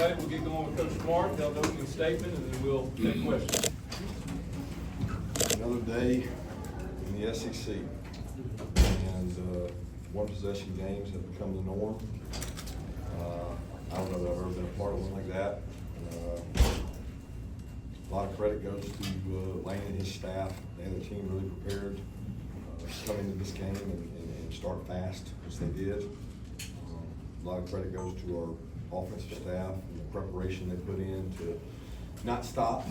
everybody. We'll get going with Coach Smart. They'll open the statement, and then we'll take questions. Another day in the SEC, and one possession games have become the norm. I don't know that I've ever been a part of one like that. A lot of credit goes to Lane and his staff. They had the team really prepared to come into this game and start fast, as they did. A lot of credit goes to our offensive staff and the preparation they put in to not stop.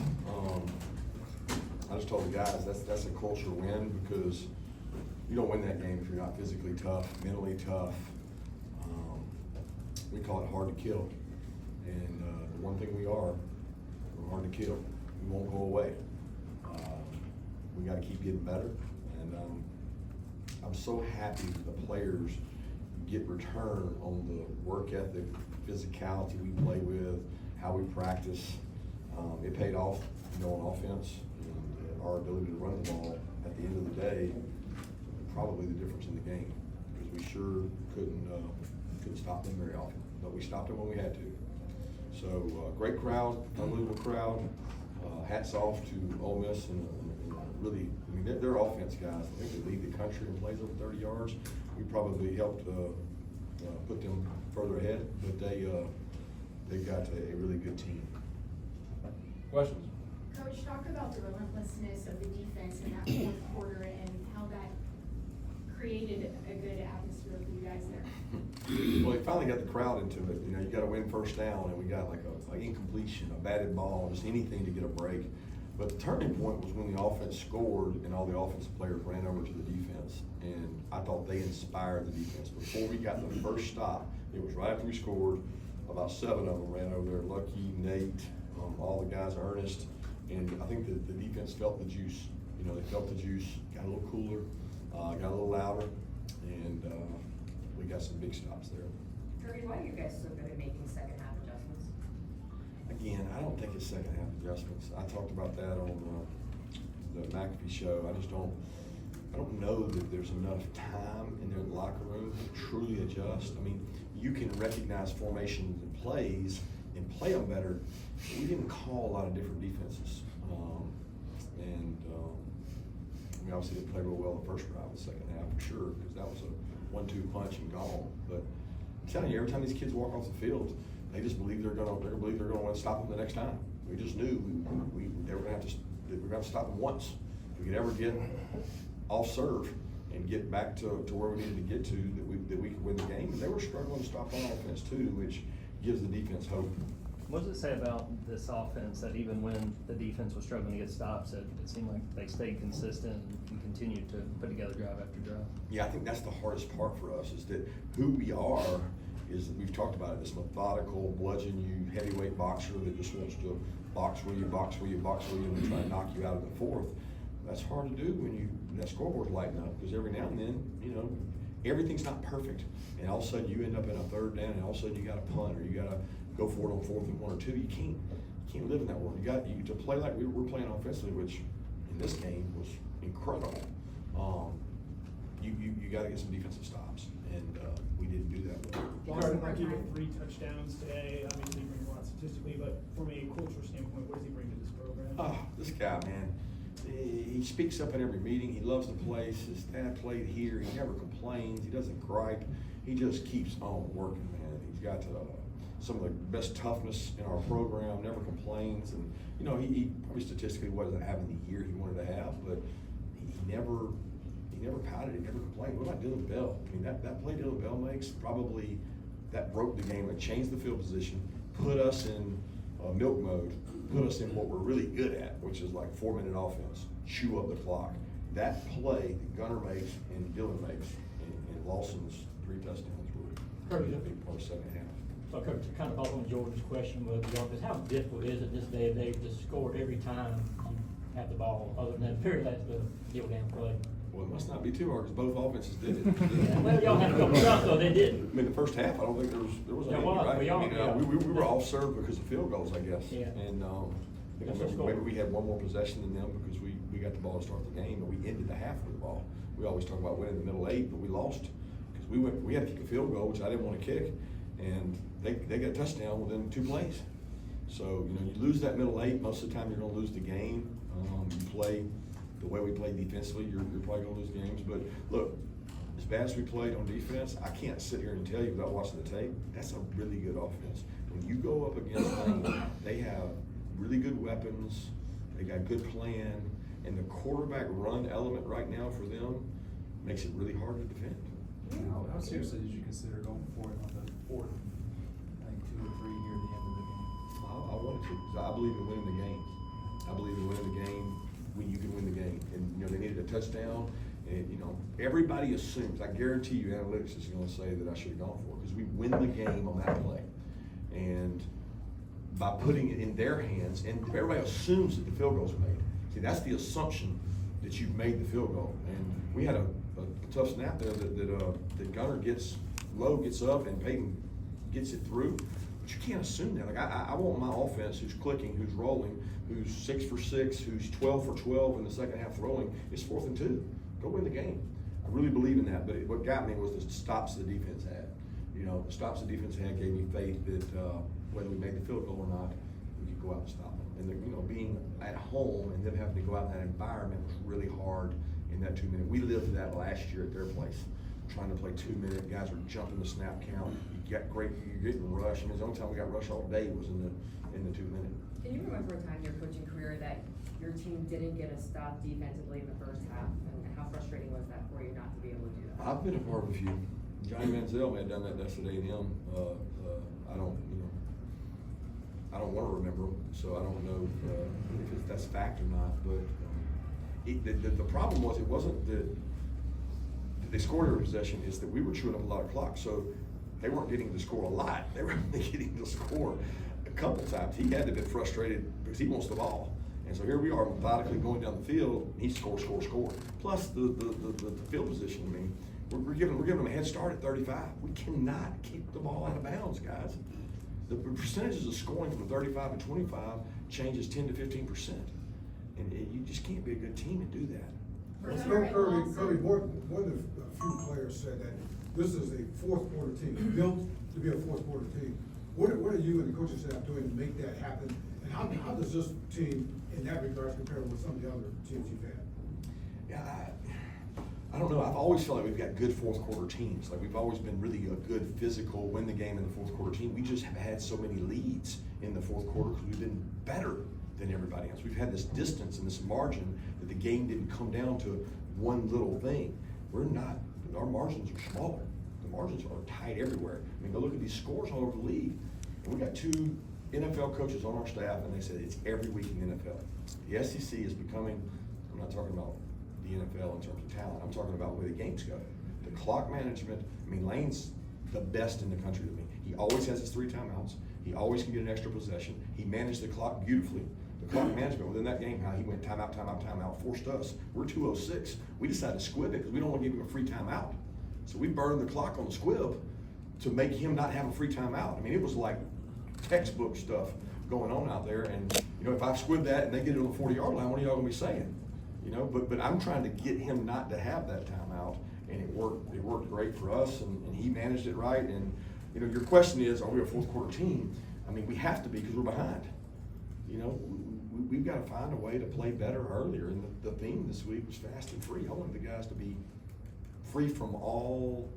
I just told the guys that's a culture win, because you don't win that game if you're not physically tough, mentally tough. We call it hard to kill, and the one thing we're hard to kill. We won't go away. We got to keep getting better, and I'm so happy that the players get return on the work ethic, physicality we play with, how we practice. It paid off, on offense, and our ability to run the ball at the end of the day, probably the difference in the game, because we sure couldn't stop them very often, but we stopped them when we had to. So great crowd, unbelievable crowd. Hats off to Ole Miss and really, I mean, they're offense guys. I think they lead the country and plays over 30 yards. We probably helped put them further ahead, but they got a really good team. Questions? Coach, talk about the relentlessness of the defense in that fourth quarter and how that created a good atmosphere for you guys there. Well, they finally got the crowd into it. You got to win first down, and we got like an incompletion, a batted ball, just anything to get a break. But the turning point was when the offense scored and all the offensive players ran over to the defense, and I thought they inspired the defense. Before we got the first stop, it was right after we scored. About 7 of them ran over there. Lucky, Nate, all the guys, Ernest, and I think that the defense felt the juice. They felt the juice, got a little cooler, got a little louder, and we got some big stops there. Kirby, why are you guys so good at making second half adjustments? Again, I don't think it's second half adjustments. I talked about that on the McAfee show. I don't know that there's enough time in their locker room to truly adjust. I mean, you can recognize formations and plays and play them better. We didn't call a lot of different defenses. We obviously didn't play real well the first drive, the second half for sure, because that was a 1-2 punch and gone. But I'm telling you, every time these kids walk off the field, they just believe they're gonna want to stop them the next time. We just knew they were gonna have to stop them once. If we could ever get off serve and get back to where we needed to get to, that we could win the game. And they were struggling to stop on offense too, which gives the defense hope. What does it say about this offense that even when the defense was struggling to get stops, it seemed like they stayed consistent and continued to put together drive after drive? Yeah, I think that's the hardest part for us, is that who we are is that we've talked about it, this methodical, bludgeon you, heavyweight boxer that just wants to box where you, and try to knock you out in the fourth. That's hard to do when that scoreboard's lighting up, because every now and then, everything's not perfect. And all of a sudden you end up in a third down, and all of a sudden you got to punt, or you got to go for it on 4th and 1 or 2. You can't live in that world. You to play like we're playing offensively, which in this game was incredible. You got to get some defensive stops, and we didn't do that. Lawson might give it 3 touchdowns today. Obviously, he brings a lot statistically, but from a cultural standpoint, what does he bring to this program? Oh, this guy, man. He speaks up in every meeting. He loves the place. His dad played here. He never complains. He doesn't gripe. He just keeps on working, man. He's got some of the best toughness in our program. Never complains, and he probably statistically wasn't having the year he wanted to have, but he never pouted. He never complained. What about Dylan Bell? I mean, that play Dylan Bell makes, probably that broke the game. It changed the field position, put us in milk mode, put us in what we're really good at, which is like 4-minute offense, chew up the clock. That play that Gunner makes and Dylan makes, and Lawson's 3 touchdowns were a big part of second half. So, Coach, to kind of follow on George's question with the offense, how difficult is it this day and age to score every time you have the ball, other than that period that's the deal down play? Well, it must not be too hard, because both offenses did it. Well, y'all had a couple shots, though, they didn't. I mean, the first half, I don't think there was any, was, right? we all- yeah. We were all served because of field goals, I guess. Yeah. And That's what's maybe going. we had one more possession than them because we got the ball to start the game, and we ended the half with the ball. We always talk about winning the middle 8, but we lost because we had to kick a field goal, which I didn't want to kick, and they got a touchdown within 2 plays. So, you know, you lose that middle 8, most of the time you're gonna lose the game. You play the way we play defensively, you're probably gonna lose games. But look, as bad as we played on defense, I can't sit here and tell you without watching the tape, that's a really good offense. When you go up against Lane, they have really good weapons, they got good plan, and the quarterback run element right now for them makes it really hard to defend. How seriously did you consider going for it on the fourth, I think 2 or 3 near the end of the game? I wanted to, because I believe in winning the game. I believe in winning the game when you can win the game. And, you know, they needed a touchdown, and, you know, everybody assumes, I guarantee you analytics is gonna say that I should have gone for it, because we win the game on that play. And by putting it in their hands, and everybody assumes that the field goal's made. See, that's the assumption that you've made the field goal. And we had a tough snap there that Gunner gets low, gets up, and Peyton gets it through. But you can't assume that. Like, I want my offense who's clicking, who's rolling, who's 6 for 6, who's 12 for 12 in the second half throwing. It's 4th and 2. Go win the game. I really believe in that. But what got me was the stops the defense had. You know, the stops the defense had gave me faith that whether we made the field goal or not, we could go out and stop them. And you know, being at home and them having to go out in that environment was really hard in that 2 minute. We lived that last year at their place, trying to play 2 minute. Guys were jumping the snap count. You're getting rushed. I mean, the only time we got rushed all day was in the 2 minute. Can you remember a time in your coaching career that your team didn't get a stop defensively in the first half? And how frustrating was that for you not to be able to do that? I've been a part of a few. Johnny Manziel may have done that yesterday at A&M. I don't want to remember them, so I don't know if that's fact or not. But the problem was, it wasn't that they scored every possession, is that we were chewing up a lot of clock. So they weren't getting to score a lot. They were only getting to score a couple times. He had to have been frustrated because he wants the ball. And so here we are methodically going down the field. He score. Plus the field position. I mean, we're giving them a head start at 35. We cannot keep the ball out of bounds, guys. The percentages of scoring from 35 to 25 changes 10 to 15%. And you just can't be a good team and do that. For Let's sure, go, and Kirby, also- one of the few players said that this is a 4th quarter team, built to be a 4th quarter team. What are you and the coaching staff doing to make that happen? And how does this team, in that regard, compare with some of the other teams you've had? Yeah, I don't know. I've always felt like we've got good 4th quarter teams. Like, we've always been really a good physical, win the game in the 4th quarter team. We just have had so many leads in the 4th quarter because we've been better than everybody else. We've had this distance and this margin that the game didn't come down to one little thing. We're not. Our margins are smaller. The margins are tight everywhere. I mean, go look at these scores all over the league. And we got 2 NFL coaches on our staff, and they said it's every week in the NFL. The SEC is becoming, I'm not talking about the NFL in terms of talent, I'm talking about where the games go. The clock management, I mean, Lane's the best in the country to me. He always has his 3 timeouts. He always can get an extra possession. He managed the clock beautifully. The clock management within that game, how he went timeout, forced us. We're 2:06. We decided to squib it because we don't want to give him a free timeout. So we burned the clock on the squib to make him not have a free timeout. I mean, it was like textbook stuff going on out there. And, you know, if I squib that and they get it on the 40-yard line, what are y'all gonna be saying? You know, but I'm trying to get him not to have that timeout, and it worked. It worked great for us, and he managed it right. And, you know, your question is, are we a 4th quarter team? I mean, we have to be because we're behind. You know, we've got to find a way to play better earlier. And the theme this week was fast and free. I wanted the guys to be free from all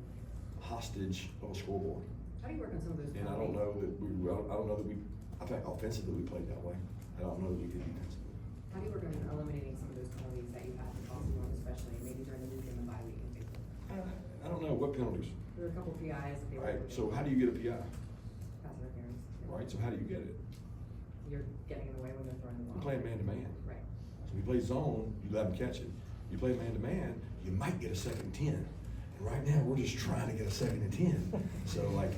hostage of a scoreboard. How do you work on some of those? And I don't know that we, I think offensively we played that way. I don't know that we did defensively. How do you work on eliminating some of those penalties that you had to cost them, especially maybe during the week and the bye week and things like that? I don't know, what penalties? There were a couple PIs that they were. Right, so how do you get a PI? Pass interference. Right, so how do you get it? You're getting in the way when they're throwing the ball. You play man-to-man. Right. So you play zone, you let them catch it. You play man-to-man, you might get a 2nd and 10. And right now, we're just trying to get a 2nd and 10. So, like,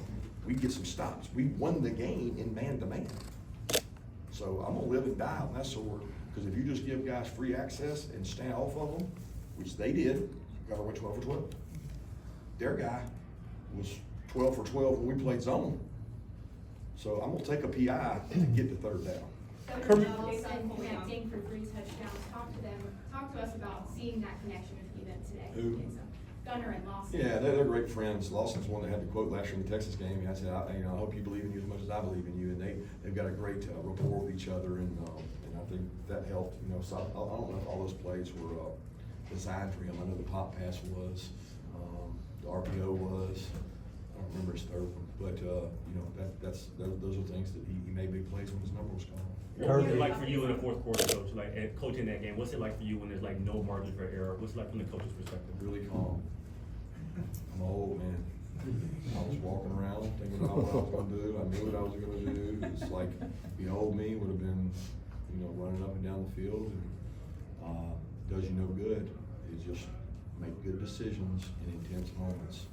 we get some stops. We won the game in man-to-man. So I'm gonna live and die on that sword, because if you just give guys free access and stand off of them, which they did, got went 12 for 12. Their guy was 12 for 12 when we played zone. So I'm gonna take a PI to get the 3rd down. Kirby Ellis and connecting for 3 touchdowns. Talk to us about seeing that connection with them today. Who? Gunner and Lawson. Yeah, they're great friends. Lawson's one that had the quote last year in the Texas game. I said, I hope you believe in you as much as I believe in you. And they've got a great rapport with each other, and I think that helped. So I don't know if all those plays were designed for him. I know the pop pass was, the RPO was. I don't remember his third one, but those are things that he made big plays when his number was called. What was it like for you in the fourth quarter, coach? Like, and coaching that game, what's it like for you when there's like no margin for error? What's it like from the coach's perspective? Really calm. I'm old, man. I was walking around thinking about what I was gonna do. I knew what I was gonna do. It's like the old me would have been, running up and down the field, and does you no good. It's just make good decisions in intense moments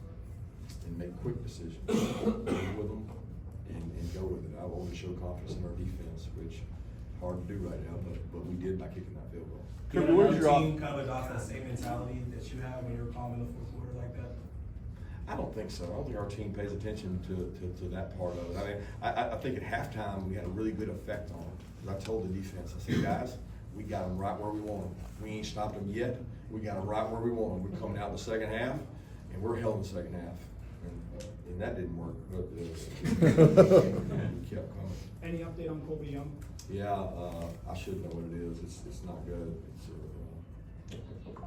and make quick decisions. Live with them and go with it. I want to show confidence in our defense, which hard to do right now, but we did by kicking that field goal. Kirby, where's your team kind of adopt that same mentality that you have when you're calm in the fourth quarter like that? I don't think so. I don't think our team pays attention to that part of it. I mean, I think at halftime we had a really good effect on it. I told the defense, I said, guys, we got them right where we want them. We ain't stopped them yet. We got them right where we want them. We're coming out in the second half, and we're held in the second half. And that didn't work, but we kept coming. Any update on Colby Young? Yeah, I should know what it is. It's not good.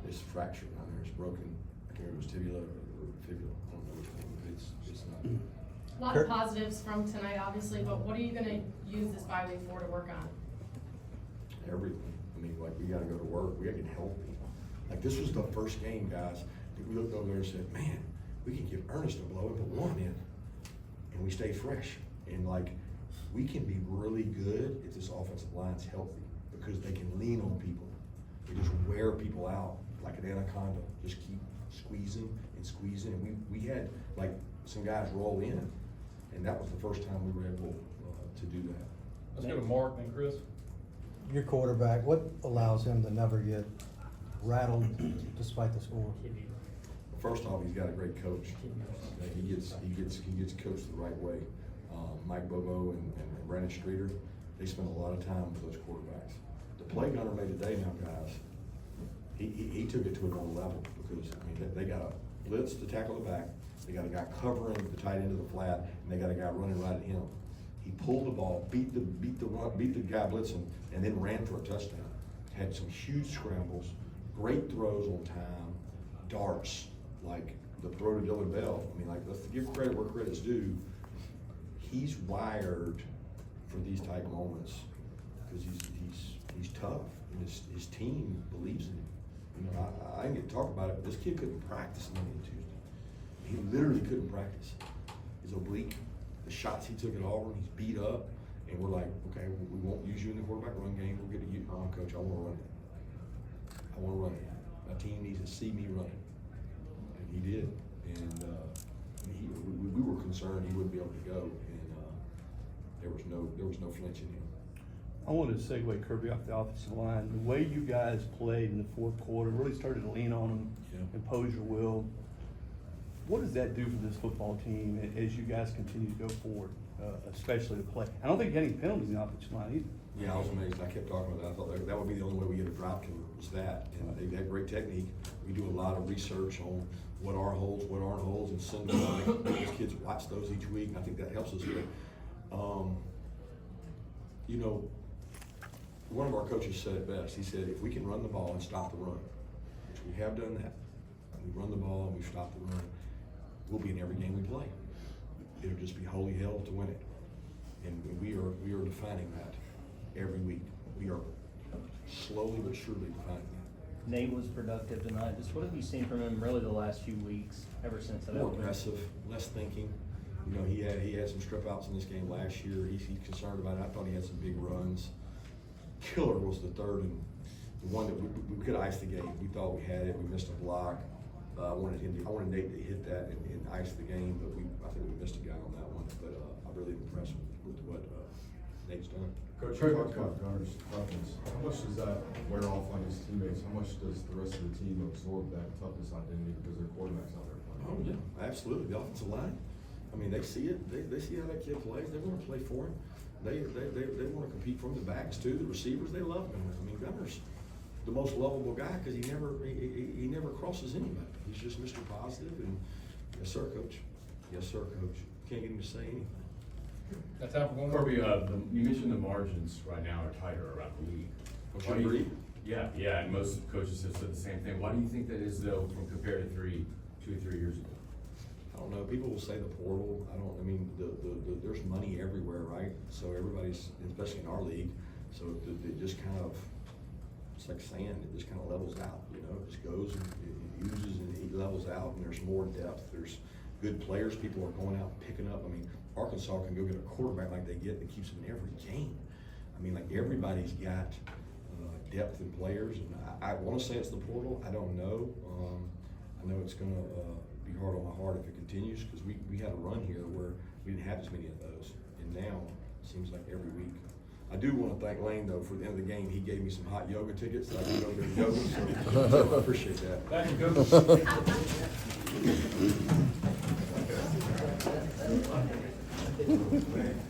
It's fractured down there. It's broken. I can't remember if it was tibia or fibula. I don't know which one. It's not. A lot of positives from tonight, obviously, but what are you gonna use this bye week for to work on? Everything. I mean, like, we gotta go to work. We gotta get healthy. Like, this was the first game, guys, that we looked over there and said, man, we can give Ernest a blow and put one in. And we stay fresh. And like, we can be really good if this offensive line's healthy because they can lean on people. They just wear people out like an anaconda. Just keep squeezing and squeezing. And we had like some guys roll in, and that was the first time we were able to do that. Let's go to Mark and Chris. Your quarterback, what allows him to never get rattled despite the score? First off, he's got a great coach. He gets coached the right way. Mike Bobo and Brandon Streeter, they spend a lot of time with those quarterbacks. The play Gunner made today now, guys, he took it to another level because, I mean, they got a blitz to tackle the back, they got a guy covering the tight end of the flat, and they got a guy running right at him. He pulled the ball, beat the guy blitzing, and then ran for a touchdown. Had some huge scrambles, great throws on time, darts, like the throw to Dylan Bell. I mean, like, let's give credit where credit's due. He's wired for these type moments because he's tough, and his team believes in him. I didn't get to talk about it, but this kid couldn't practice Monday and Tuesday. He literally couldn't practice. His oblique, the shots he took at Auburn, he's beat up, and we're like, okay, we won't use you in the quarterback run game. We'll get to you, coach. I want to run it. I want to run it. My team needs to see me run it, and he did. And we were concerned he wouldn't be able to go, and there was no flinch in him. I wanted to segue Kirby off the offensive line. The way you guys played in the fourth quarter, really started to lean on them, impose your will. What does that do for this football team as you guys continue to go forward, especially the play? I don't think you had any penalties in the offensive line either. Yeah, I was amazed. I kept talking about that. I thought that would be the only way we get a drop kick was that. And they had great technique. We do a lot of research on what are holds, what aren't holds, and send them make those kids watch those each week. And I think that helps us. But, one of our coaches said it best. He said, if we can run the ball and stop the run, which we have done that, we run the ball and we stop the run, we'll be in every game we play. It'll just be holy hell to win it. And we are defining that every week. We are slowly but surely defining that. Nate was productive tonight. Just what have you seen from him really the last few weeks, ever since that? More aggressive, less thinking. He had some strip outs in this game last year. He's concerned about it. I thought he had some big runs. Killer was the third and the one that we could ice the game. We thought we had it. We missed a block. I wanted Nate to hit that and ice the game, but I think we missed a guy on that one. But I'm really impressed with what Nate's done. Coach, you talked about Gunner's toughness. How much does that wear off on his teammates? How much does the rest of the team absorb that toughness identity because their quarterback's out there playing? Oh yeah, absolutely. The offensive line. I mean, they see it. They see how that kid plays. They want to play for him. They want to compete for him. The backs too. The receivers, they love him. I mean, Gunner's the most lovable guy, cause he never crosses anybody. He's just Mr. Positive, and yes, sir, coach. Yes, sir, coach. Can't get him to say anything. That's time for one more. Kirby, you mentioned the margins right now are tighter around the league. Coach, Why you do agree? Yeah, and most coaches have said the same thing. Why do you think that is though, from compared to 2 or 3 years ago? I don't know, people will say the portal, I mean, there's money everywhere, right? So everybody's, especially in our league, so it just kind of, it's like sand, it just kind of levels out, you know? It just goes and it uses and it levels out, and there's more depth, there's good players, people are going out and picking up. I mean, Arkansas can go get a quarterback like they get that keeps them in every game. I mean, like, everybody's got depth in players, and I want to say it's the portal. I don't know. I know it's going to be hard on my heart if it continues, because we had a run here where we didn't have as many of those, and now it seems like every week. I do want to thank Lane, though, for the end of the game. He gave me some hot yoga tickets so I can go to yoga, so I appreciate that. Thank you, coach.